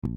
For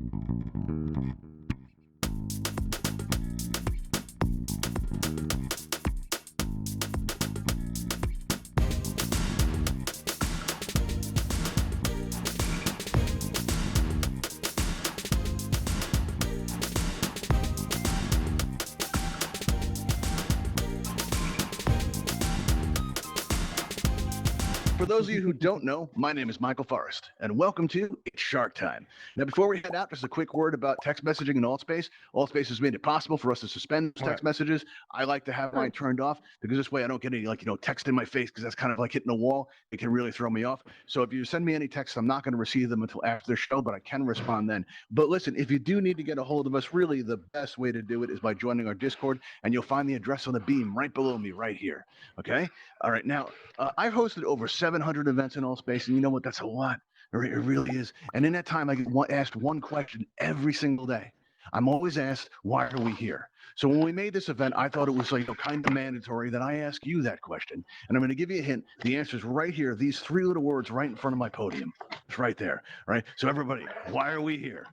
those of you who don't know, my name is Michael Forrest, and welcome to It's Shark Time. Now, before we head out, just a quick word about text messaging in Altspace. Altspace has made it possible for us to suspend text messages. I like to have mine turned off because this way I don't get any, text in my face, because that's kind of like hitting a wall. It can really throw me off. So if you send me any texts, I'm not going to receive them until after the show, but I can respond then. But listen, if you do need to get a hold of us, really the best way to do it is by joining our Discord, and you'll find the address on the beam right below me right here. Okay? All right. Now, I've hosted over 700 events in Altspace, and you know what? That's a lot. It really is. And in that time, I get asked one question every single day. I'm always asked, why are we here? So when we made this event, I thought it was kind of mandatory that I ask you that question. And I'm going to give you a hint. The answer is right here. These three little words right in front of my podium. It's right there. Right. So everybody, why are we here?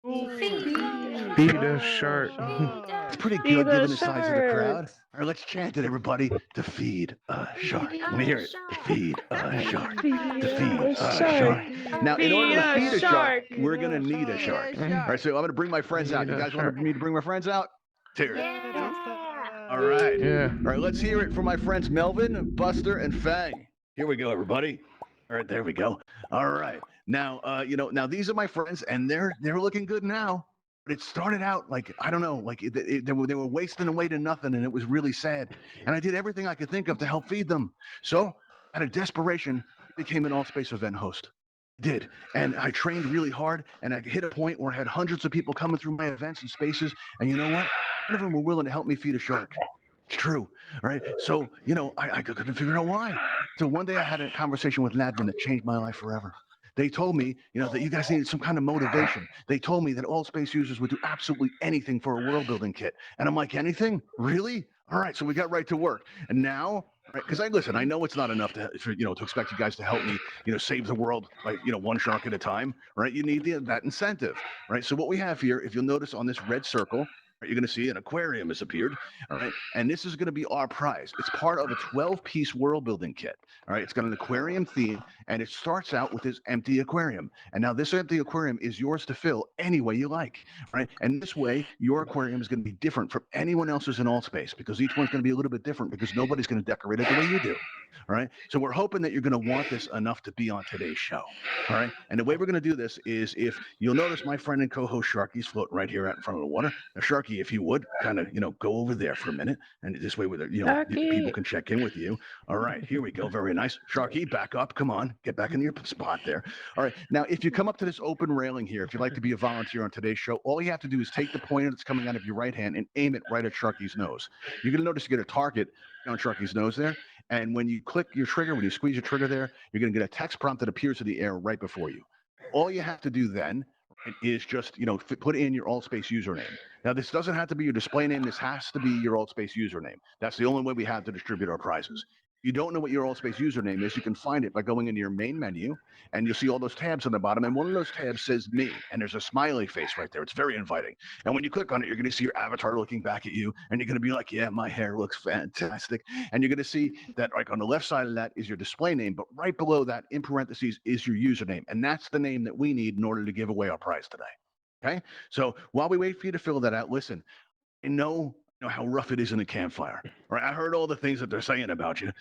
Feed a shark. It's pretty good given the size of the crowd. All right, let's chant it, everybody. To feed a shark. Let me hear it. To feed a shark. To feed a shark. Now, in order to feed a shark, we're going to need a shark. All right, so I'm going to bring my friends out. You guys want me to bring my friends out? Cheers. All right. Yeah. All right, let's hear it for my friends Melvin, Buster, and Fang. Here we go, everybody. All right, there we go. All right. Now, now these are my friends, and they're looking good now. But it started out like, I don't know, like they were wasting away to nothing, and it was really sad. And I did everything I could think of to help feed them. So, out of desperation, I became an Altspace event host. I did. And I trained really hard, and I hit a point where I had hundreds of people coming through my events and spaces. And you know what? None of them were willing to help me feed a shark. It's true, right? So, I couldn't figure out why. So one day I had a conversation with an admin that changed my life forever. They told me, that you guys needed some kind of motivation. They told me that Altspace users would do absolutely anything for a world building kit. And I'm like, anything? Really? All right, so we got right to work. And now, right, because I know it's not enough to expect you guys to help me, save the world by, one shark at a time, right? You need that incentive, right? So what we have here, if you'll notice on this red circle, you're going to see an aquarium has appeared, all right? And this is going to be our prize. It's part of a 12-piece world building kit, all right? It's got an aquarium theme, and it starts out with this empty aquarium. And now this empty aquarium is yours to fill any way you like, right? And this way, your aquarium is going to be different from anyone else's in Altspace, because each one's going to be a little bit different, because nobody's going to decorate it the way you do, all right? So we're hoping that you're going to want this enough to be on today's show, all right? And the way we're going to do this is, if you'll notice, my friend and co-host Sharky's floating right here out in front of the water. Now, Sharky, if you would kind of go over there for a minute, and this way with people can check in with you. All right, here we go. Very nice. Sharky, back up. Come on, get back in your spot there. All right, now if you come up to this open railing here, if you'd like to be a volunteer on today's show, all you have to do is take the pointer that's coming out of your right hand and aim it right at Sharky's nose. You're going to notice you get a target on Sharky's nose there, and when you click your trigger, when you squeeze your trigger there, you're going to get a text prompt that appears in the air right before you. All you have to do then is just put in your Altspace username. Now, this doesn't have to be your display name. This has to be your Altspace username. That's the only way we have to distribute our prizes. If you don't know what your Altspace username is, you can find it by going into your main menu, and you'll see all those tabs on the bottom, and one of those tabs says me, and there's a smiley face right there. It's very inviting. And when you click on it, you're going to see your avatar looking back at you, and you're going to be like, yeah, my hair looks fantastic. And you're going to see that on the left side of that is your display name, but right below that, in parentheses, is your username. And that's the name that we need in order to give away our prize today. Okay? So while we wait for you to fill that out, listen, I know how rough it is in a campfire. Right? I heard all the things that they're saying about you.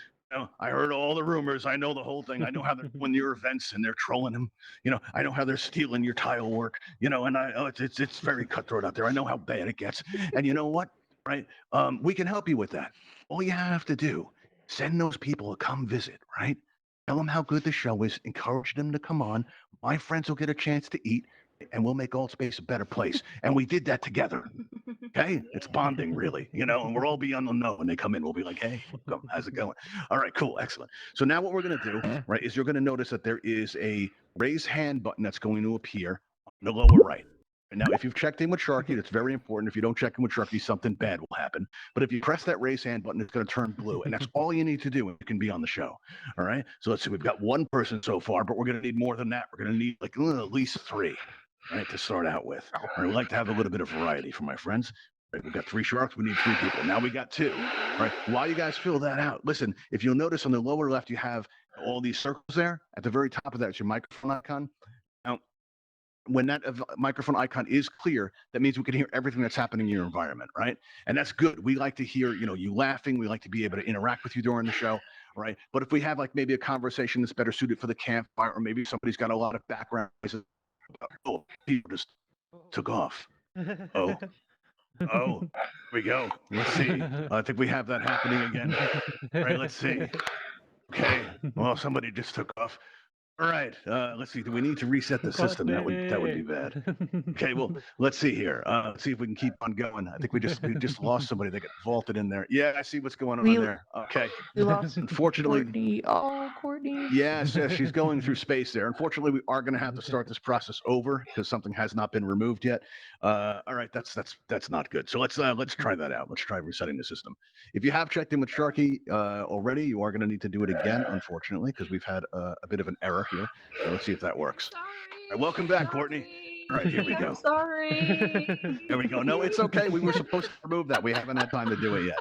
I heard all the rumors. I know the whole thing. I know how they're doing your events and they're trolling them. I know how they're stealing your tile work. And it's very cutthroat out there. I know how bad it gets. And you know what? Right? We can help you with that. All you have to do, send those people to come visit. Right? Tell them how good the show is. Encourage them to come on. My friends will get a chance to eat, and we'll make Altspace a better place. And we did that together. Okay? It's bonding, really. And we're all beyond the know. When they come in, we'll be like, hey, welcome. How's it going? All right, cool. Excellent. So now what we're going to do, right, is you're going to notice that there is a raise hand button that's going to appear on the lower right. And now, if you've checked in with Sharky, that's very important. If you don't check in with Sharky, something bad will happen. But if you press that raise hand button, it's going to turn blue. And that's all you need to do, and you can be on the show. All right? So let's see. We've got one person so far, but we're going to need more than that. We're going to need at least three. right, to start out with. All right, we like to have a little bit of variety for my friends. Right, we've got 3 sharks. We need 3 people. Now we got 2. Right. While you guys fill that out, listen, if you'll notice on the lower left, you have all these circles there. At the very top of that is your microphone icon. Now, when that microphone icon is clear, that means we can hear everything that's happening in your environment, right? And that's good. We like to hear, you laughing. We like to be able to interact with you during the show, right? But if we have like maybe a conversation that's better suited for the campfire, or maybe somebody's got a lot of background, oh, people just took off. Oh, here we go. Let's see. I think we have that happening again. All right, let's see. Okay. Well, somebody just took off. All right. Let's see. Do we need to reset the system? That would be bad. Okay. Well, let's see here. Let's see if we can keep on going. I think we just lost somebody. They got vaulted in there. Yeah, I see what's going on there. Okay. We lost Unfortunately. Courtney. Oh, Courtney. Yes, she's going through space there. Unfortunately, we are going to have to start this process over because something has not been removed yet. All right, that's not good. So let's try that out. Let's try resetting the system. If you have checked in with Sharky already, you are going to need to do it again, unfortunately, because we've had a bit of an error here. So let's see if that works. Sorry. All right, welcome back, Courtney. All right, here we go. Sorry. There we go. No, it's okay. We were supposed to remove that. We haven't had time to do it yet.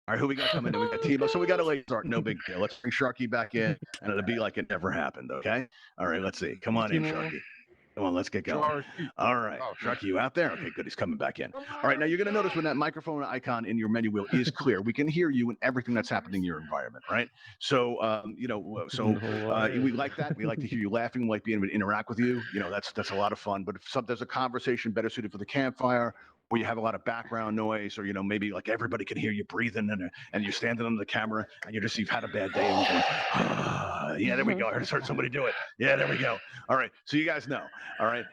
All right, who we got coming in? We got Timo. So we got a late start. No big deal. Let's bring Sharky back in, and it'll be like it never happened, okay? All right, let's see. Come on in, Sharky. Come on, let's get going. All right. Sharky, you out there? Okay, good. He's coming back in. All right, now you're going to notice when that microphone icon in your menu wheel is clear, we can hear you and everything that's happening in your environment, right? So, we like that. We like to hear you laughing. We like being able to interact with you. That's a lot of fun. But if there's a conversation better suited for the campfire, or you have a lot of background noise, or maybe like everybody can hear you breathing, and you're standing under the camera, and you've had a bad day, and you're going, yeah, there we go. I just heard somebody do it. Yeah, there we go. All right, so you guys know. All right,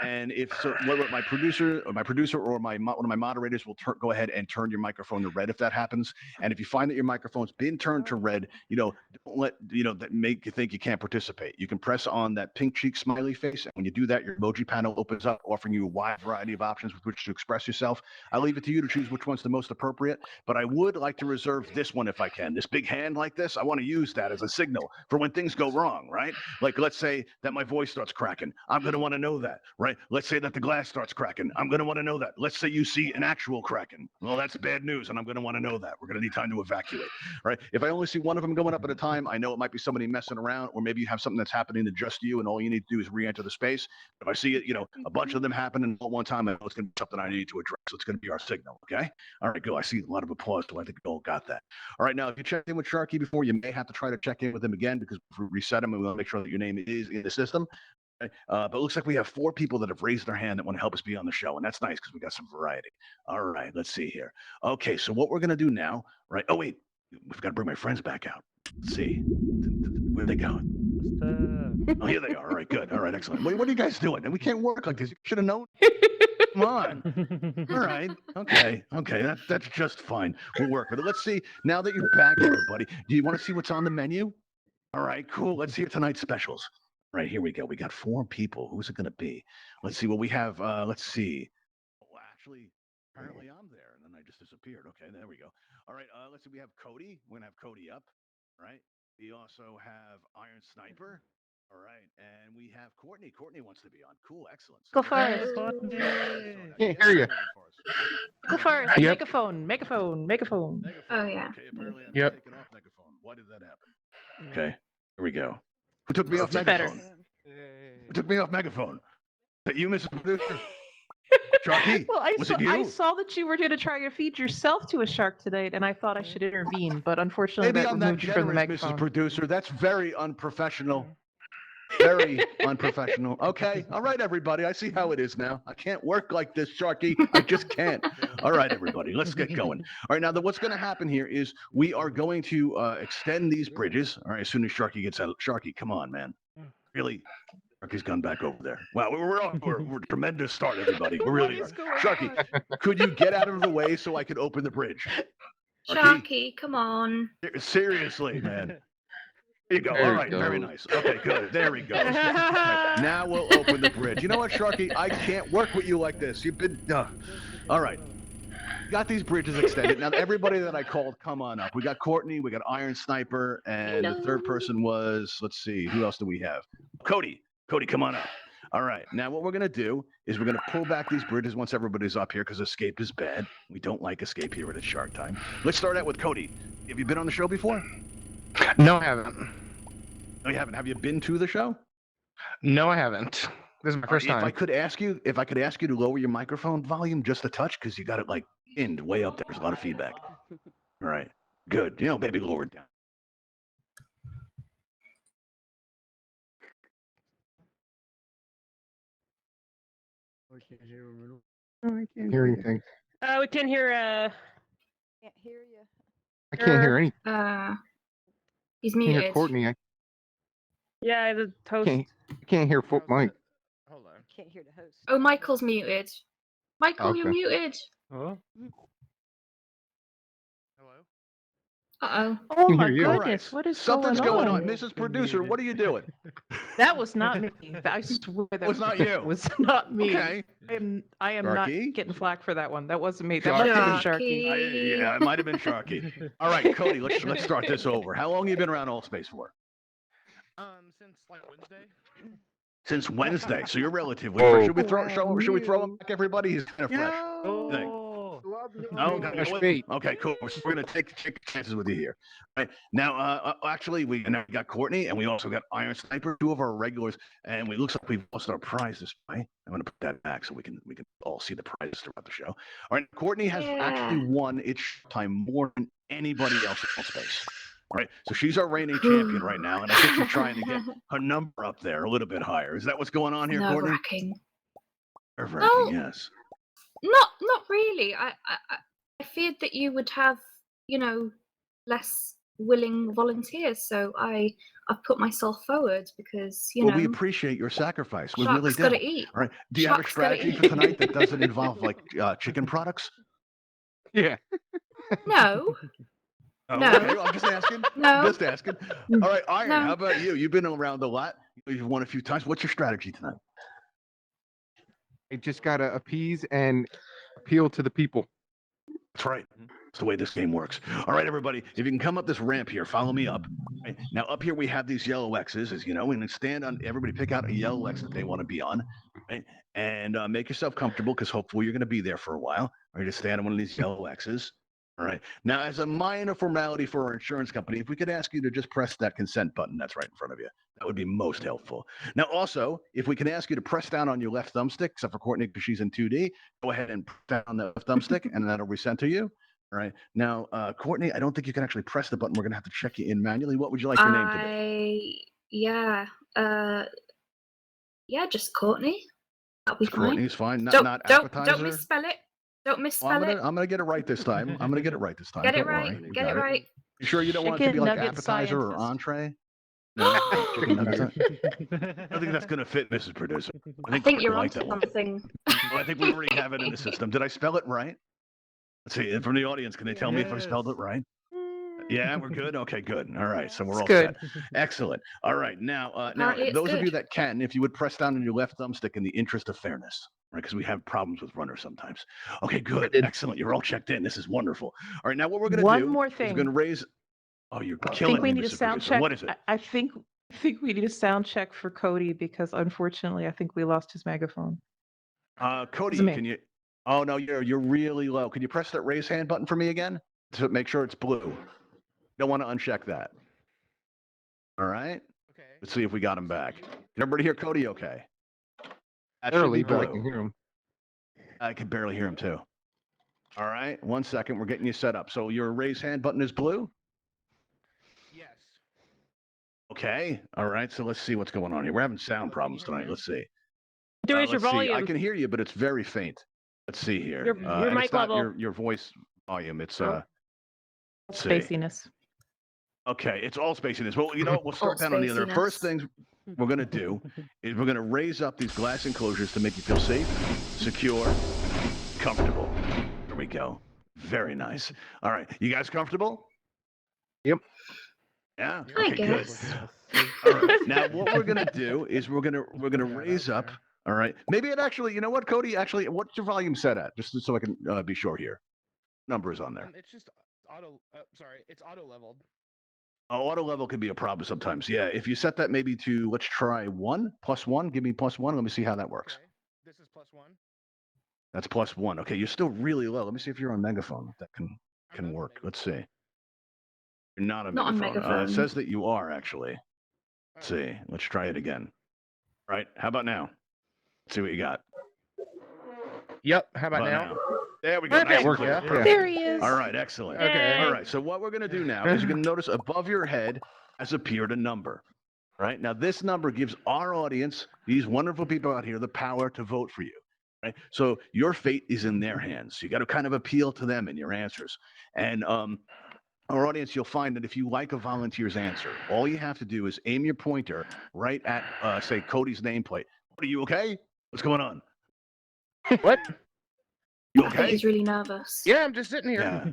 and if so, my producer or one of my moderators will go ahead and turn your microphone to red if that happens. And if you find that your microphone's been turned to red, don't let that make you think you can't participate. You can press on that pink cheek smiley face, and when you do that, your emoji panel opens up, offering you a wide variety of options with which to express yourself. I leave it to you to choose which one's the most appropriate, but I would like to reserve this one if I can. This big hand like this, I want to use that as a signal for when things go wrong, right? Like, let's say that my voice starts cracking. I'm going to want to know that, right? Let's say that the glass starts cracking. I'm going to want to know that. Let's say you see an actual cracking. Well, that's bad news, and I'm going to want to know that. We're going to need time to evacuate, right? If I only see one of them going up at a time, I know it might be somebody messing around, or maybe you have something that's happening to just you, and all you need to do is re-enter the space. If I see it, a bunch of them happening at one time, I know it's going to be something I need to address. So it's going to be our signal, okay? All right, go. I see a lot of applause, so I think we all got that. All right, now, if you checked in with Sharky before, you may have to try to check in with him again because we reset him, and we want to make sure that your name is in the system. Okay? But it looks like we have 4 people that have raised their hand that want to help us be on the show, and that's nice because we got some variety. All right, let's see here. Okay, so what we're going to do now, right? Oh, wait, we've got to bring my friends back out. Let's see. Where'd they go? Oh, here they are. All right, good. All right, excellent. What are you guys doing? And we can't work like this. You should have known. Come on. All right. Okay. That's just fine. We'll work with it. Let's see. Now that you're back, everybody, do you want to see what's on the menu? All right, cool. Let's hear tonight's specials. All right, here we go. We got 4 people. Who's it going to be? Let's see what we have. Let's see. Well, actually, apparently I'm there, and then I just disappeared. Okay, there we go. All right, let's see. We have Cody. We're going to have Cody up. All right. We also have Iron Sniper. All right, and we have Courtney. Courtney wants to be on. Cool, excellent. Go first. Can't hear you. Go first. Yep. Megaphone. Oh, yeah. Okay, apparently I'm Yep. taken off megaphone. Why did that happen? Okay, here we go. Who took me off It's megaphone? better. Who took me off megaphone? Is that you, Mr. Producer? Sharky? Well, I Was saw, it you? I saw that you were going to try to feed yourself to a shark tonight, and I thought I should intervene, but unfortunately Maybe that I'm that removed you from the generous, microphone. Mrs. Producer. That's very unprofessional. Very unprofessional. Okay. All right, everybody. I see how it is now. I can't work like this, Sharky. I just can't. All right, everybody. Let's get going. All right. Now, what's going to happen here is we are going to extend these bridges. All right. As soon as Sharky gets out. Sharky, come on, man. Really? Sharky's gone back over there. Wow. We're a tremendous start, everybody. We really are. Sharky, could you get out of the way so I could open the bridge? Sharky, come on. Seriously, man. There you go. There All you right. go. Very nice. Okay, good. There we go. All right, now we'll open the bridge. You know what, Sharky? I can't work with you like this. You've been... All right. Got these bridges extended. Now, everybody that I called, come on up. We got Courtney. We got Iron Sniper. And the third person was... Let's see. Who else do we have? Cody. Cody, come on up. All right. Now, what we're going to do is we're going to pull back these bridges once everybody's up here because escape is bad. We don't like escape here at Shark Time. Let's start out with Cody. Have you been on the show before? No, I haven't. No, you haven't. Have you been to the show? No, I haven't. This is my first If I time. could ask you to lower your microphone volume just a touch because you got it like pinned way up there. There's a lot of feedback. All right. Good. You know, maybe lower it down. I can't hear anything. We can hear. Can't hear you. I can't hear anything. He's I can't hear muted. Courtney. I Yeah, the toast. can't hear full mic. Hold on. Can't hear the host. Oh, Michael's muted. Michael, you're Okay. muted. Hello? Uh-oh. Oh can my hear you. goodness, what is Something's going on. on? Mrs. Producer, what are you doing? That was not me. I swear that Was not you. was not me. Okay. I am not Sharky? getting flack for that one. That wasn't me. That Sharky? must have been Sharky. Sharky. Yeah, it might have been Sharky. All right, Cody, let's start this over. How long have you been around Altspace for? Since like Wednesday. Since Wednesday, so you're relatively Whoa. fresh. Should we throw him back, everybody? He's kind of fresh. Thing. Oh, Okay, fresh bait. okay, cool. We're gonna take chances with you here. All right now, actually, we got Courtney, and we also got Iron Sniper, two of our regulars, and it looks like we've lost our prize this way. I'm gonna put that back so we can all see the prizes throughout the show. All right, Courtney has actually won its time more than anybody else in space. All right, so she's our reigning champion right now, and I think she's trying to get her number up there a little bit higher. Is that what's going on here, Courtney? Nerve-wracking. Nerve-wracking, yes. Not really. I feared that you would have, less willing volunteers, so I put myself forward because, Well, we appreciate your sacrifice. We really sharks do. gotta eat. All right. Do you have a Sharks gotta strategy eat. for tonight that doesn't involve like chicken products? Yeah. No, Oh, No. okay, I'm just asking. no. Just asking. All right, Iron. No. How about you? You've been around a lot. You've won a few times. What's your strategy tonight? I just gotta appease and appeal to the people. That's right. That's the way this game works. All right, everybody. If you can come up this ramp here, follow me up. Right. Now, up here we have these yellow X's, as you know, and then stand on. Everybody pick out a yellow X that they want to be on, right? And make yourself comfortable because hopefully you're going to be there for a while. All right, just stand on one of these yellow X's. All right. Now, as a minor formality for our insurance company, if we could ask you to just press that consent button that's right in front of you, that would be most helpful. Now, also, if we can ask you to press down on your left thumbstick, except for Courtney because she's in 2D, go ahead and press down the left thumbstick, and that'll be sent to you. All right. Now, Courtney, I don't think you can actually press the button. We're going to have to check you in manually. What would you like your name to be? Just Courtney. That'll be fine. Courtney's fine. Not Don't appetizer. misspell it. Don't Well, misspell it. I'm gonna get it right this time. I'm gonna get it right this time. Get it Don't right. worry. We Get got it right. You sure you don't want it to be Chicken like nugget appetizer or scientist. entree? No, chicken nugget. I don't think that's gonna fit, Mrs. Producer. I think you're like onto that one. something. I think we already have it in the system. Did I spell it right? Let's see. From the audience, can they tell me if I spelled it right? Yeah, we're good. Okay, good. All right, so we're It's all good. set. Excellent. All right, now, Apparently it's those of you good. that can, if you would press down on your left thumbstick in the interest of fairness, right? Because we have problems with runners sometimes. Okay, good. did. Excellent. You're all checked in. This is wonderful. All right, now what we're gonna One do more is thing. we're gonna raise. Oh, you're I killing think we me, need a Mr. sound Producer. check. What is it? I think we need a sound check for Cody because unfortunately I think we lost his megaphone. Cody, me. can you? Oh no, you're really low. Can you press that raise hand button for me again to make sure it's blue? Don't want to uncheck that. All right. Okay. Let's see if we got him back. Can everybody hear Cody? Okay. That should Barely, be but I blue. can hear him. I can barely hear him too. All right. 1 second. We're getting you set up. So your raise hand button is blue. Yes. Okay. All right. So let's see what's going on here. We're having sound problems tonight. Let's see. Raise your Let's see. I volume. can hear you, but it's very faint. Let's see here. Your And mic it's not level. your voice volume. It's Oh. let's see. Spaciness. Okay, it's all spaciness. Well, you know what? We'll start down on the other. Spaciness. First things we're going to do is we're going to raise up these glass enclosures to make you feel safe, secure, comfortable. There we go. Very nice. All right, you guys comfortable? Yep. Yeah. I Okay, good. guess. All right. Now, what we're going to do is we're going to raise up. All right. Maybe it actually. You know what, Cody? Actually, what's your volume set at? Just so I can be sure here. Numbers on there. It's just auto. Sorry, it's auto leveled. Auto level can be a problem sometimes. Yeah, if you set that maybe to, let's try 1, +1. Give me +1. Let me see how that works. Okay. This is +1. That's +1. Okay, you're still really low. Let me see if you're on megaphone. That I'm can not work. on Let's see. You're not on Not on megaphone. It megaphone. says that you are actually. Let's Oh, see. Let's try it again. All right. How about now? Let's see what you got. Yep. How about How now? There we go. Nice Perfect. and clear. Yeah. Perfect. There he is. All right. Excellent. Okay. All right. So what we're going to do now is you're going to notice above your head has appeared a number. Right now, this number gives our audience, these wonderful people out here, the power to vote for you. Right. So your fate is in their hands. You got to kind of appeal to them in your answers. And our audience, you'll find that if you like a volunteer's answer, all you have to do is aim your pointer right at, say, Cody's nameplate. Are you okay? What's going on? What? You I think okay? he's really nervous. Yeah, I'm just sitting here. Yeah.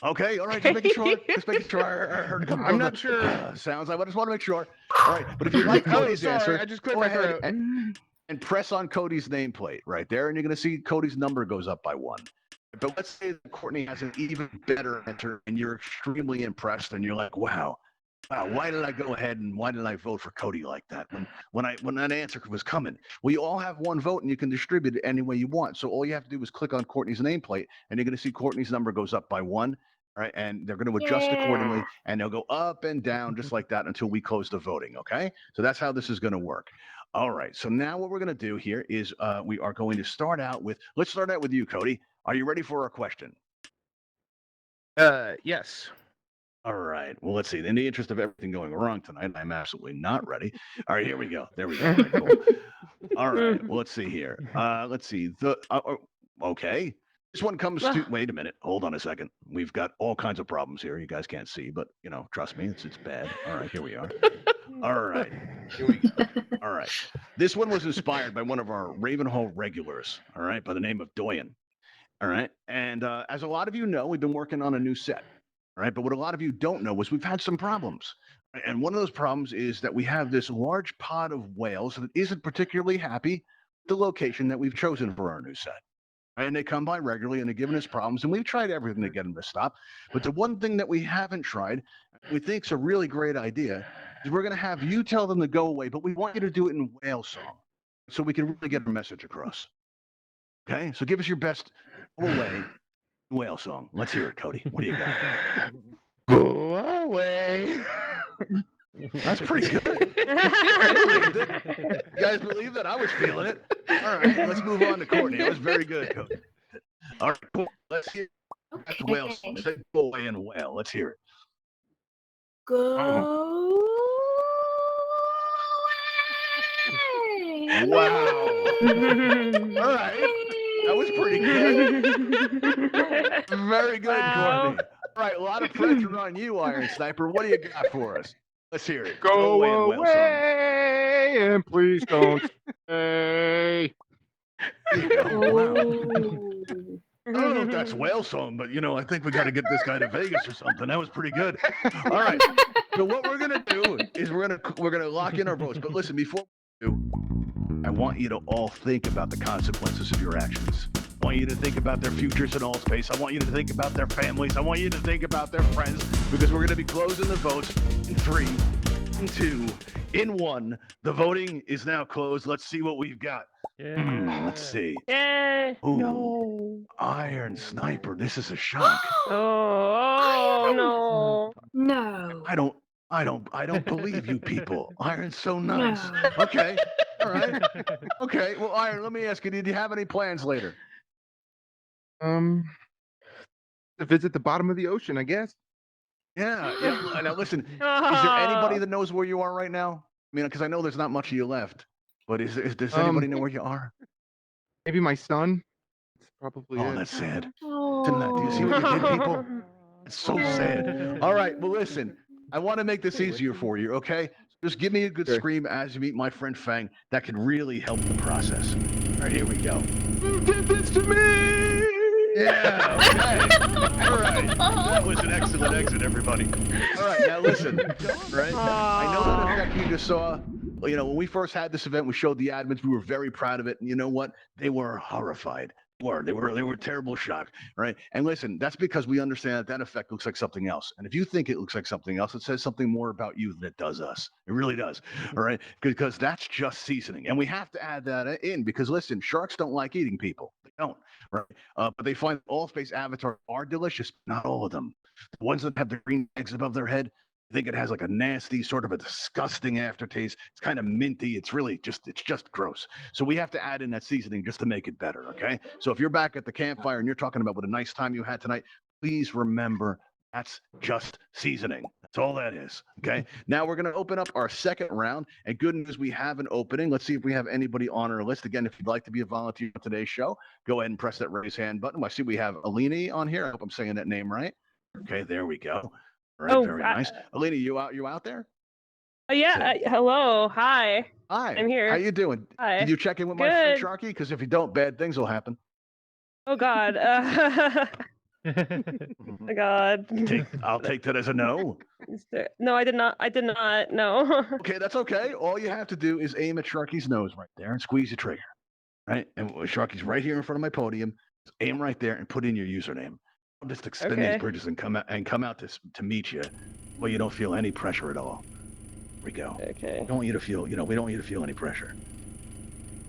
Okay. All right. Just making sure. Just making sure. I heard a couple I'm of not the, sure. sounds. I just want to make sure. All right. But if you like Oh, Cody's sorry. answer, I just cleared go my ahead throat. and press on Cody's nameplate right there, and you're going to see Cody's number goes up by 1. But let's say that Courtney has an even better answer, and you're extremely impressed, and you're like, wow, why did I go ahead and why did I vote for Cody like that when that answer was coming? Well, you all have 1 vote, and you can distribute it any way you want. So all you have to do is click on Courtney's nameplate, and you're going to see Courtney's number goes up by 1. All right, and they're going to adjust accordingly, Yeah. and they'll go up and down just like that until we close the voting. Okay, so that's how this is going to work. All right, so now what we're going to do here is we are going to start out with. Let's start out with you, Cody. Are you ready for our question? Yes. All right. Well, let's see. In the interest of everything going wrong tonight, I'm absolutely not ready. All right, here we go. There we go. All right, cool. All right. Well, let's see here. Let's see. Okay. This one comes to. Wait a minute. Hold on a second. We've got all kinds of problems here. You guys can't see, but trust me, it's bad. All right, here we are. All right. Here we go. All right. This one was inspired by one of our Ravenhall regulars. All right, by the name of Doyen. All right. And as a lot of you know, we've been working on a new set. All right. But what a lot of you don't know is we've had some problems. And one of those problems is that we have this large pod of whales that isn't particularly happy with the location that we've chosen for our new set. Right? And they come by regularly and they're giving us problems. And we've tried everything to get them to stop. But the one thing that we haven't tried, we think is a really great idea, is we're going to have you tell them to go away, but we want you to do it in whale song so we can really get our message across. Okay. So give us your best go away whale song. Let's hear it, Cody. What do you got? Go away. That's pretty good. You guys believe that? I was feeling it. All right, let's move on to Courtney. That was very good, Cody. All right, cool. Let's hear that's the whale song. Say go away in whale. Let's hear it. Go away. Wow. All right. That was pretty good. Very good, Wow. Courtney. All right, a lot of pressure on you, Iron Sniper. What do you got for us? Let's hear it. Go away in whale song. away and please don't stay. Wow. Oh. I don't know if that's whale song, but I think we got to get this guy to Vegas or something. That was pretty good. All right. So what we're gonna do is we're gonna lock in our votes. But listen, before we do, I want you to all think about the consequences of your actions. I want you to think about their futures in Altspace. I want you to think about their families. I want you to think about their friends, because we're gonna be closing the votes in 3, in 2, in 1. The voting is now closed. Let's see what we've got. Let's see. Yay. Ooh, No. Iron Sniper. This is a shock. Oh, no. No. I don't believe you people. Iron's so nice. No. Okay. All right. Okay. Well, Iron, let me ask you, did you have any plans later? To visit the bottom of the ocean, I guess. Yeah. Now listen, is there anybody that knows where you are right now? I mean, because I know there's not much of you left, but does anybody know where you are? Maybe my son. That's probably Oh, it. that's sad. Oh. Do you see what you did, people? It's so sad. All right. Well, listen, I want to make this easier for you, okay? Just give me a good Sure. scream as you meet my friend Fang. That can really help the process. All right, here we go. Give this to me! Yeah, okay. All right. That was an excellent exit, everybody. All right, now listen. Right? I know that effect you just saw. When we first had this event, we showed the admins. We were very proud of it. And you know what? They were horrified. They were terrible shock, right? And listen, that's because we understand that effect looks like something else. And if you think it looks like something else, it says something more about you than it does us. It really does, all right? Because that's just seasoning, and we have to add that in because listen, sharks don't like eating people. They don't, right? But they find Altspace Avatars are delicious. Not all of them. The ones that have the green eggs above their head, I think it has like a nasty, sort of a disgusting aftertaste. It's kind of minty. It's just gross. So we have to add in that seasoning just to make it better, okay? So if you're back at the campfire and you're talking about what a nice time you had tonight, please remember that's just seasoning. That's all that is, okay? Now we're going to open up our second round, and good news, we have an opening. Let's see if we have anybody on our list. Again, if you'd like to be a volunteer on today's show, go ahead and press that raise hand button. I see we have Alini on here. I hope I'm saying that name right. Okay, there we go. All right, very nice. Alina, you out there? Yeah. Hello. Hi. Hi. I'm here. How you doing? Hi. Did you check in with my friend Good. Sharky? Because if you don't, bad things will happen. Oh God. Oh God. I'll take that as a no. No, I did not. No. Okay, that's okay. All you have to do is aim at Sharky's nose right there and squeeze the trigger. Right? And Sharky's right here in front of my podium. Just aim right there and put in your username. I'll just extend these bridges and come out to meet you. Well, you don't feel any pressure at all. Here we go. Okay. We don't want you to feel, we don't want you to feel any pressure.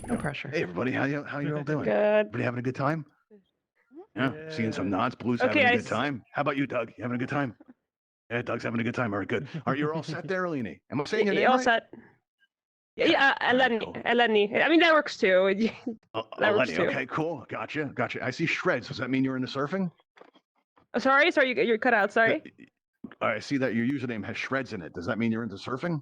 No pressure. Hey everybody, how you all doing? Good. Everybody having a good time? Yeah. Seeing some nods, Blue's having a good time. How about you, Doug? You having a good time? Yeah, Doug's having a good time. All right, good. All right, you're all set there, Alini? Am I saying your name all right? set. Yeah, Eleni. Cool. Eleni. I mean, that works too. That works Eleni, too. okay, cool. Gotcha. I see shreds. Does that mean you're into surfing? Sorry, you're cut out. Sorry. All right, I see that your username has shreds in it. Does that mean you're into surfing?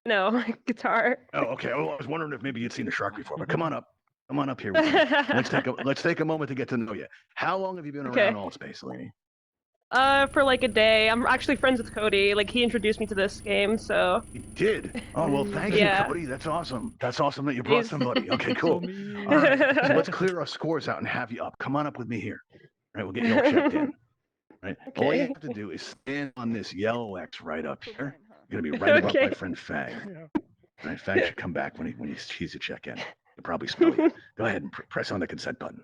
No, guitar. Oh, okay. Oh, I was wondering if maybe you'd seen a shark before, but come on up. Come on up here. With me. Let's take a moment to get to know you. How long have you been around Altspace, Eleni? For like a day. I'm actually friends with Cody. Like he introduced me to this game, so. You did? Oh well, thank you, Cody. That's awesome. That's awesome that you brought somebody. Okay, cool. All right, so let's clear our scores out and have you up. Come on up with me here. All right, we'll get you all checked in. Right. Okay. All you have to do is stand on this yellow X right up here. You're gonna be right above my friend Fang. Right, Fang should come back when he sees you check in. He'll probably smell you. Go ahead and press on the consent button.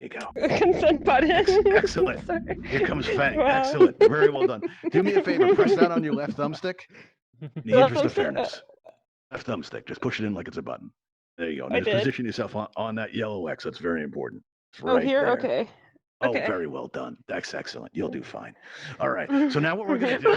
There you go. Consent button. Excellent. Sorry. Here comes Fang. Wow. Excellent. Very well done. Do me a favor. Press that on your left thumbstick. In the interest of fairness. Left thumbstick. Just push it in like it's a button. There you go. Now just position yourself on that yellow X. That's very important. It's right here? there. Okay. Oh, Okay. very well done. That's excellent. You'll do fine. All right. So now what we're going to do,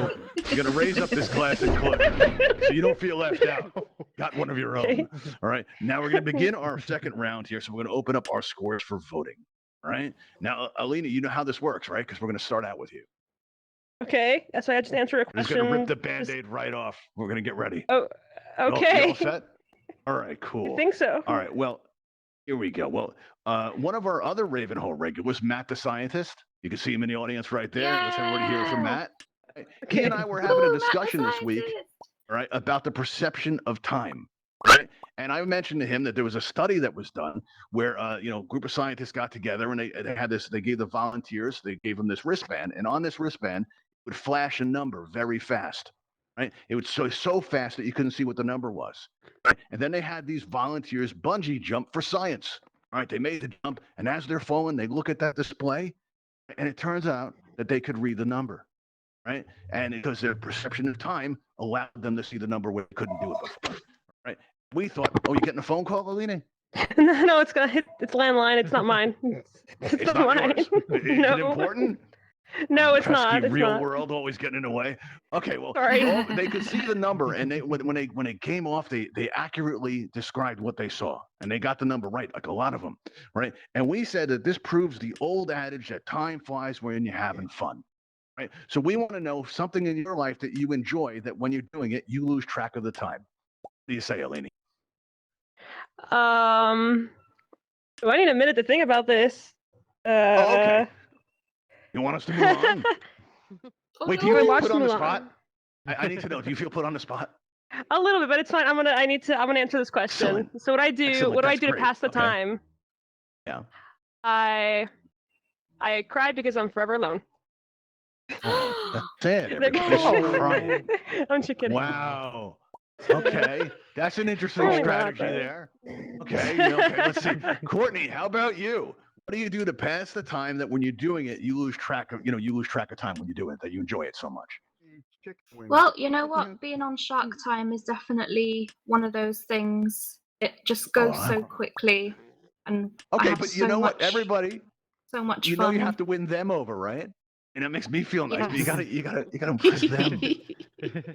you're going to raise up this glass of closure so you don't feel left out. Got one of your own. Okay. All right. Now we're going to begin our second round here. So we're going to open up our scores for voting. All right. Now, Alina, you know how this works, right? Because we're going to start out with you. Okay. So I just answer a We're just question. going to rip the Band-Aid right off. We're going to get ready. Oh, You okay. all set? All right, cool. I think so. All right. Well, here we go. Well, one of our other Ravenhall regulars, Matt the Scientist. You can see him in the audience right there. Let's everybody hear from Matt. He and I were having a discussion this week, all right, about the perception of time. Right? And I mentioned to him that there was a study that was done where, a group of scientists got together and they had this. They gave the volunteers, they gave them this wristband, and on this wristband it would flash a number very fast. Right? It would so fast that you couldn't see what the number was. Right? And then they had these volunteers bungee jump for science. All right, they made the jump, and as they're falling, they look at that display, and it turns out that they could read the number. Right? And because their perception of time allowed them to see the number where they couldn't do it before. Right? We thought, oh, you getting a phone call, Alina? No, it's landline. It's not mine. It's not mine. Yours. Is it No. important? No, it's Pesky not. It's real not. world always getting in the way. Okay, well, Sorry. they could see the number, and when it came off, they accurately described what they saw, and they got the number right, like a lot of them, right? And we said that this proves the old adage that time flies when you're having fun, right? So we want to know something in your life that you enjoy, that when you're doing it, you lose track of the time. What do you say, Eleni? Do I need a minute to think about this? Okay. You want us to move on? Wait, do you feel put on the spot? I need to know. Do you feel put on the spot? A little bit, but it's fine. I'm gonna answer this question. Excellent. So what do I do That's to great. pass the Okay. time? Yeah. I cried because I'm forever alone. Oh, that's sad. Like- Everybody's crying. I'm just kidding. Wow. Okay, that's an interesting Probably not, strategy but- there. Okay, okay, let's see. Courtney, how about you? What do you do to pass the time that when you're doing it, you lose track of, you lose track of time when you do it, that you enjoy it so much? Chicken wings. Well, you know what? Being on Shark Time is definitely one of those things. It just goes so quickly, and I Okay, have but so you know what? much, Everybody, so much you fun. know you have to win them over, right? And it makes me feel nice, but you Yes. gotta impress them.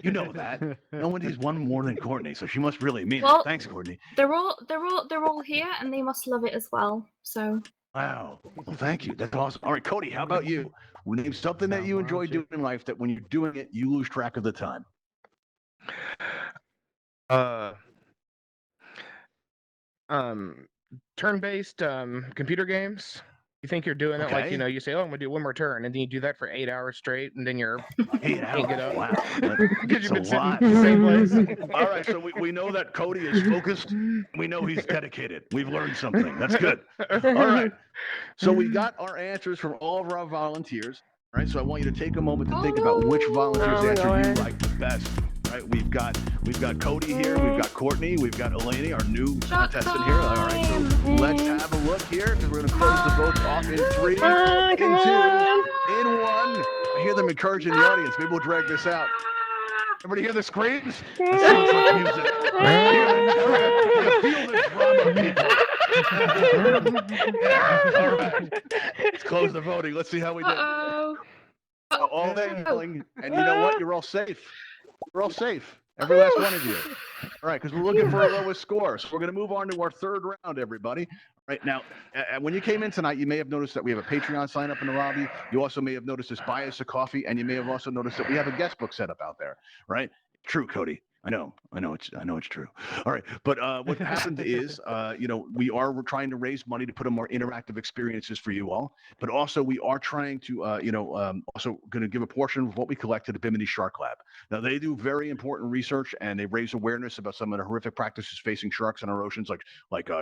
You know that. Nobody's won more than Courtney, so she must really mean Well- it. Thanks, Courtney. They're all here, and they must love it as well. So Wow. Well, thank you. That's awesome. All right, Cody, how about you? Name something that you enjoy doing in life that when you're doing it, you lose track of the time. Uh, turn-based computer games. You think you're doing it like, Okay. you say, oh, I'm gonna do one more turn, and then you do that for 8 hours straight, and then you're 8 hours. get up. Wow. because you've been That's a sitting lot. in the same place. All right, so we know that Cody is focused. We know he's dedicated. We've learned something. That's good. All right. So we got our answers from all of our volunteers. All right. So I want you to take a moment to think about which volunteer's Oh, my answer you God. like the best. All right. We've got Cody here. We've got Courtney. We've got Eleni, our new contestant here. All right. So let's have a look here because we're going to close the votes off in 3, in 2, Come on. in 1. I hear them encouraging the audience. Maybe we'll drag this out. Everybody hear the screams? That sounds like music. Hear the terror. You feel the drama, people. All right. Let's close the voting. Let's see how we did. Uh-oh. All that yelling, and you know what? You're all safe. You're all safe. Every last one of you. All right, because we're looking for a lowest score. So we're going to move on to our third round, everybody. Right now, when you came in tonight, you may have noticed that we have a Patreon sign up in the lobby. You also may have noticed this buy us a coffee, and you may have also noticed that we have a guest book set up out there. Right? True, Cody. I know it's true. All right, but what happened is, we are trying to raise money to put on more interactive experiences for you all, but also we are trying to, also going to give a portion of what we collect to the Bimini Shark Lab. Now they do very important research and they raise awareness about some of the horrific practices facing sharks in our oceans, like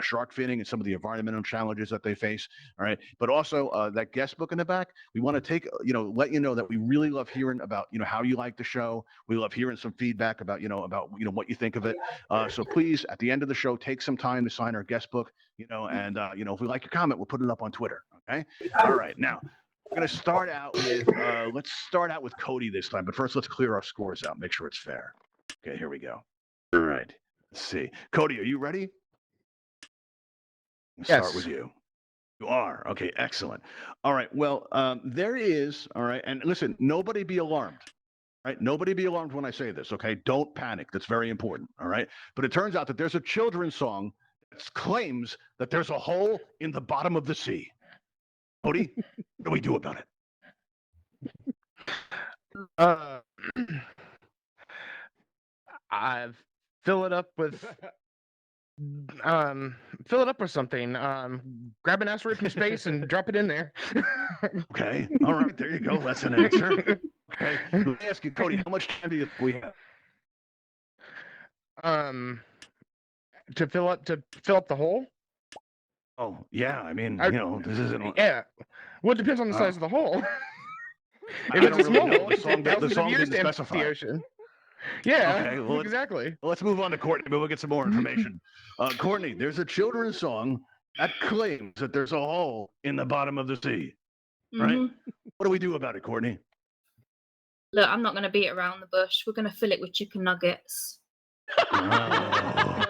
shark finning and some of the environmental challenges that they face. All right, but also that guest book in the back, we want to take, let you know that we really love hearing about, how you like the show. We love hearing some feedback about, what you think of it. So please, at the end of the show, take some time to sign our guest book, and if we like your comment, we'll put it up on Twitter. Okay. All right. Now we're going to start out with, let's start out with Cody this time, but first let's clear our scores out, make sure it's fair. Okay, here we go. All right. Let's see. Cody, are you ready? Let's start with you. You are. Okay, excellent. All right. Well, there is, all right, and listen, nobody be alarmed. Right? Nobody be alarmed when I say this, okay? Don't panic. That's very important, all right? But it turns out that there's a children's song that claims that there's a hole in the bottom of the sea. Cody, what do we do about it? I fill it up with something. Grab an asteroid from space and drop it in there. Okay. All right. There you go. That's an answer. Okay. Let me ask you, Cody, how much time do you think we have? To fill up the hole. Oh, yeah. I mean, this isn't. Yeah. Well, it depends on the size of the hole. I If it's don't a really small know. hole, The it's song, the thousands of song years didn't to empty specify. the ocean. Yeah. Okay, well, exactly. Let's move on to Courtney. Maybe we'll get some more information. Courtney, there's a children's song that claims that there's a hole in the bottom of the sea. Right? Mhm. What do we do about it, Courtney? Look, I'm not going to beat around the bush. We're going to fill it with chicken nuggets. Oh.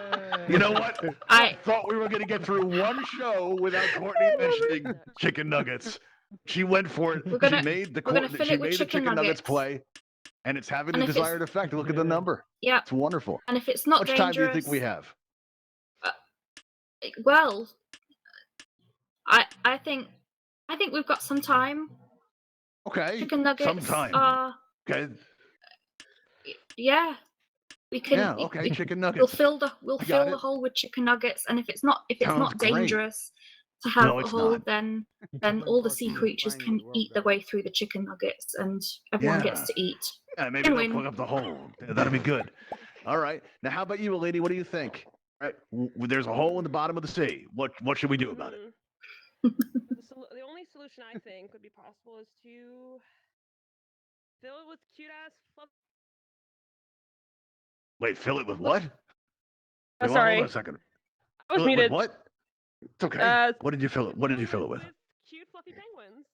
You know what? I thought we were going to get through one show without Courtney mentioning chicken nuggets. She went for it. We're She made the gonna fill it with chicken nuggets nuggets. play, and it's having And the if it's- desired effect. Look at the number. Yeah. It's wonderful. And if it's How not much dangerous, time do you think we have? Well, I think we've got some time. Okay. Chicken nuggets Some time. are Okay. yeah. We can. Yeah. Okay. Chicken nuggets. We'll fill the I got the it. hole with chicken nuggets, and if it's not Sounds not great. dangerous to have No, a it's hole, not. then all the sea creatures can eat their way through the chicken nuggets, and everyone gets Yeah. to eat. Yeah, maybe Can they'll win. plug up the hole. Yeah, that'll be good. All right. Now, how about you, lady? What do you think? All right. There's a hole in the bottom of the sea. What should we do about it? The only solution I think would be possible is to fill it with cute ass Wait, fill it with what? Wait, sorry. Hold on a second. I was Fill it with muted. what? It's okay. What did you fill it with? Cute fluffy penguins.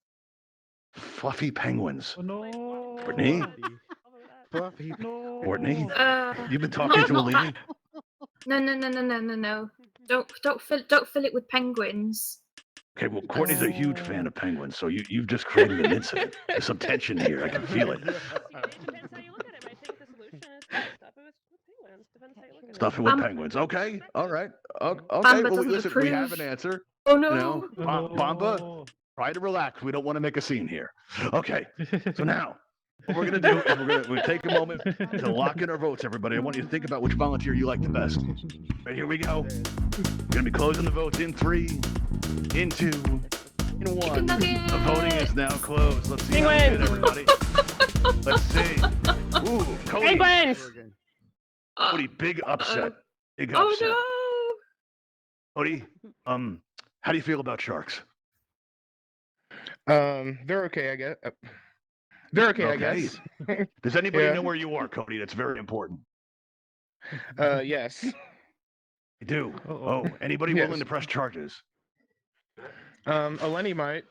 Fluffy penguins. Oh, no. Courtney? Fluffy. No. Courtney? Uh, You've been talking to a not lady? No. Don't fill it with penguins. Okay, well, Courtney's a huge fan of penguins, so you've just created an incident. There's some tension here. I can feel it. It depends how you look at it. I think the solution is to stuff it with penguins. Depends how you look at it. Stuff it with penguins. Okay, all right. Okay, Bamba well, doesn't listen, we have approve. an answer. Oh no. You know, Bamba, try to relax. We don't want to make a scene here. Okay, so now what we're going to do is we're take a moment to lock in our votes, everybody. I want you to think about which volunteer you like the best. Right, here we go. We're going to be closing the votes in 3, in 2, in 1. nugget. The voting is now closed. Let's see how we did, everybody. Let's see. Ooh, Cody. Penguins! Cody, big upset. Big Oh upset. no. Cody, how do you feel about sharks? They're okay, I guess. They're okay, I guess. Does anybody Yeah. know where you are, Cody? That's very important. Yes. I do. Uh-oh. Oh, anybody Yes. willing to press charges? Eleni might.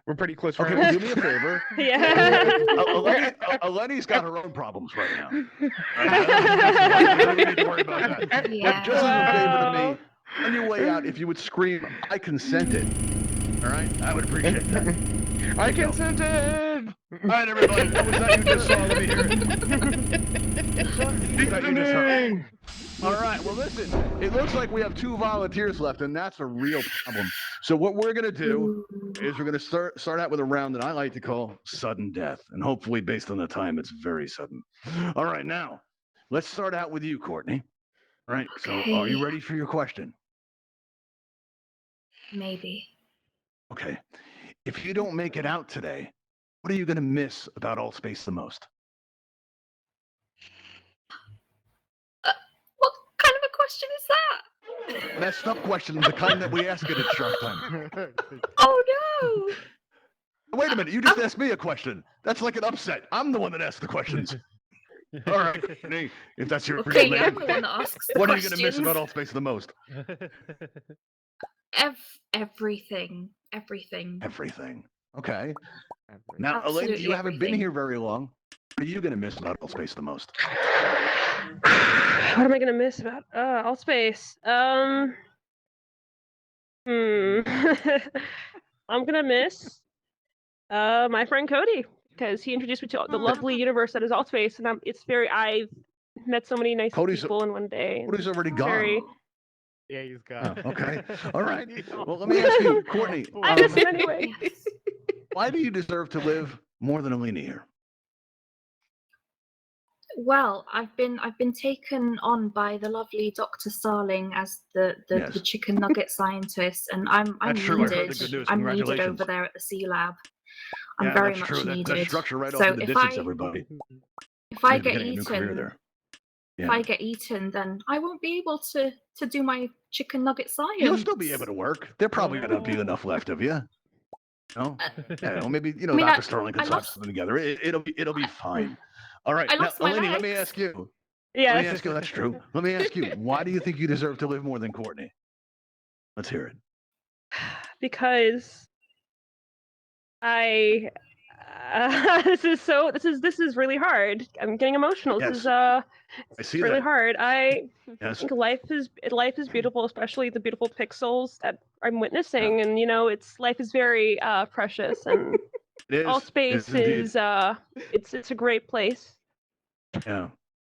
We're pretty close Okay, friends. well, do me a favor. Yeah. Eleni's got her own problems right now. I don't need to worry about that. But Yeah. just as a favor to me, on your way out, if you would scream, I consented. All right? I would appreciate that. I consented! All right, everybody. What was that you just saw? Let me hear it. That you just heard. All right. Well, listen. It looks like we have 2 volunteers left, and that's a real problem. So what we're gonna do is we're gonna start out with a round that I like to call sudden death, and hopefully, based on the time, it's very sudden. All right. Now, let's start out with you, Courtney. All right. So, are you Okay. ready for your question? Maybe. Okay. If you don't make it out today, what are you gonna miss about Altspace the most? What kind of a question is that? Messed up question, the kind that we ask it at Shark Time. Oh no. Wait a minute, you just asked me a question. That's like an upset. I'm the one that asked the questions. All right, Courtney, if that's your Okay, real I'm name, the one that asks the what are you gonna miss questions. about Altspace the most? Everything. Everything. Okay. Now, Elaine, you Absolutely haven't been everything. here very long. What are you gonna miss about Altspace the most? What am I gonna miss about Altspace? I'm gonna miss my friend Cody because he introduced me to the lovely universe that is Altspace, and I've met so many nice Cody's- people in one day. and Cody's already gone. Very- Yeah, he's gone. Oh, okay. All right. Well, let me ask you, Courtney, I miss him anyway. Yes. why do you deserve to live more than Alina here? Well, I've been taken on by the lovely Dr. Starling as the Yes. chicken nugget scientist, and I'm That's true, I've heard the needed. good news. I'm needed Congratulations. over there at the Sea-Lab. I'm Yeah, very that's much true. needed. That's structure right So off in the if distance, I- everybody. If I You're get getting a new career eaten, there. if Yeah. I get eaten, then I won't be able to do my chicken nugget science. You'll still be able to work. There probably gonna be enough left of you. No? Yeah, well, maybe I mean, Dr. Sterling can I talk lost- something together. It'll be fine. All right, I now, lost my Eleni, let me legs. ask you. Let me Yes. ask you. That's true. Let me ask you. Why do you think you deserve to live more than Courtney? Let's hear it. Because I this is really hard. I'm getting emotional. This Yes. is I see really that. hard. I Yes. think life is beautiful, especially the beautiful pixels that I'm witnessing, and life is very precious, and It is. Altspace It is indeed. is it's a great place. Yeah.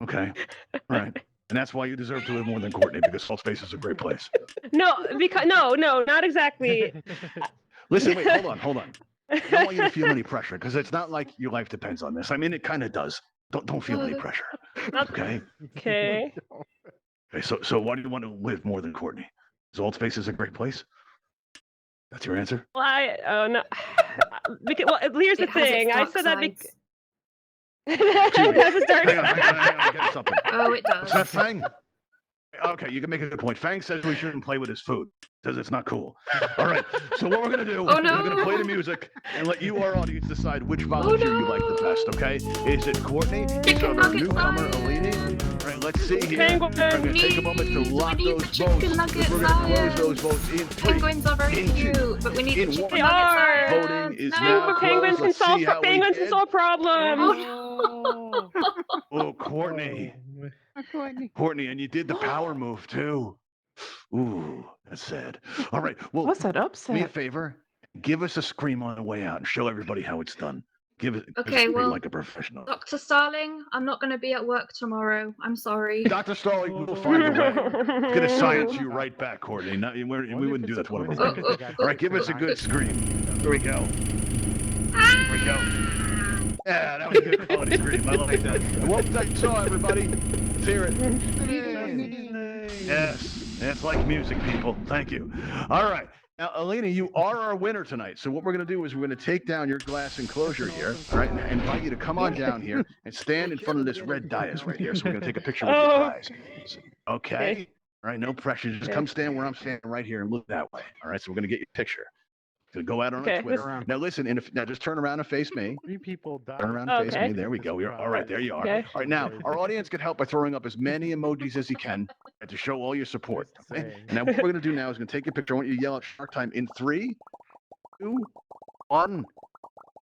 Okay. All right. And that's why you deserve to live more than Courtney, because Altspace is a great place. No, not exactly. Listen, wait, hold on. I don't want you to feel any pressure, because it's not like your life depends on this. I mean, it kind of does. Don't feel any pressure. Okay. Okay. Okay. So why do you want to live more than Courtney? Is Altspace is a great place? That's your answer? Well, no. Here's the It has its thing. I dark said that sides. because that's a dark. Hang on, I'm getting something. Oh, it What's that does. thing? Okay, you can make a good point. Fang says we shouldn't play with his food. Says it's not cool. All right. So what we're gonna do? Oh, We're gonna no. play the music and let you, our audience, decide which volunteer you like the best. Okay? Is it Courtney? Is Chicken it our nugget newcomer, fire. Alini? All right. Let's see here. Penguin. We're gonna take a moment to lock We need those the chicken votes. nugget We're gonna close fire. those votes in 3. Penguins are very in 2, cute, but we need in the chicken 1. They nugget are. fire. Voting is No. now Penguins can closed. Let's solve see how we penguins can did. solve problems. Oh, Oh, Courtney. Courtney, and you did the power move too. Ooh, that's sad. All right. Well, What's that do me a upset? favor. Give us a scream on the way out and show everybody how it's done. Give it a Okay, scream well, like a professional. Dr. Starling, I'm not going to be at work tomorrow. I'm sorry. Dr. Starling, we'll find a way. I'm going to science you right back, Courtney. No, we wouldn't do that to one of our Oh, All right, give us a good scream. Here we go. Here we go. Yeah, that was a good quality scream. I like that. And what I saw, everybody. Let's hear it. Yes, it's like music, people. Thank you. All right. Now, Alina, you are our winner tonight. So what we're going to do is we're going to take down your glass enclosure here, all right, and invite you to come on down here and stand in front of this red dais right here. So we're going to take a picture with your prize. Okay? All right, no pressure. Just come stand where I'm standing right here and look that way. All right, so we're going to get your picture. So go out on our Okay, Twitter. Now listen, now just turn around and face me. 3 people died. Turn around and face Okay. me. There we go. All right, there you are. Okay. All right, now our audience can help by throwing up as many emojis as you can to show all your support. Okay? And now what we're going to do now is going to take a picture. I want you to yell out Shark Time in 3, 2, 1.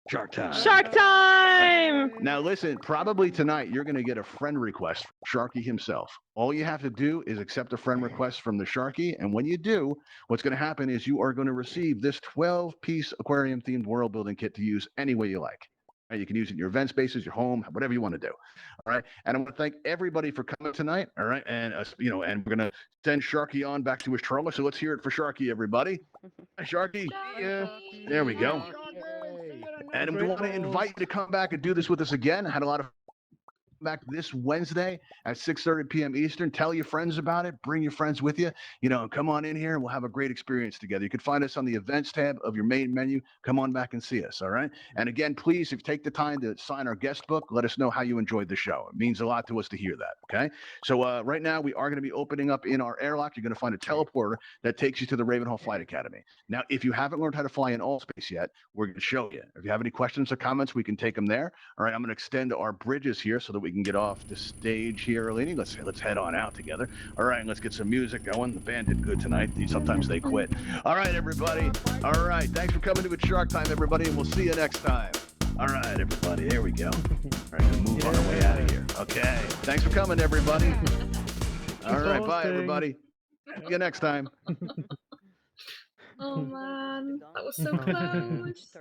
Shark Time. Shark time! Now listen, probably tonight you're going to get a friend request from Sharky himself. All you have to do is accept a friend request from the Sharky, and when you do, what's going to happen is you are going to receive this 12-piece aquarium-themed world building kit to use any way you like. Right, you can use it in your event spaces, your home, whatever you want to do. All right. And I want to thank everybody for coming tonight. All right. And and we're gonna send Sharky on back to his trawler. So let's hear it for Sharky, everybody. Hi, Sharky. There we go. And we want to invite you to come back and do this with us again. I had a lot of back this Wednesday at 6:30 p.m. Eastern. Tell your friends about it. Bring your friends with you. Come on in here and we'll have a great experience together. You can find us on the events tab of your main menu. Come on back and see us. All right. And again, please, if you take the time to sign our guest book, let us know how you enjoyed the show. It means a lot to us to hear that. Okay. So right now we are going to be opening up in our airlock. You're going to find a teleporter that takes you to the Ravenhall Flight Academy. Now, if you haven't learned how to fly in Altspace yet, we're going to show you. If you have any questions or comments, we can take them there. All right. I'm going to extend our bridges here so that we can get off the stage here, Alini. Let's head on out together. All right, let's get some music going. The band did good tonight. Sometimes they quit. All right, everybody. All right, thanks for coming to It's Shark Time, everybody, and we'll see you next time. All right, everybody. There we go. All right, we'll move on our way out of here. Okay. Thanks for coming, everybody. All right, bye, everybody. See you next time. Oh man, that was so close.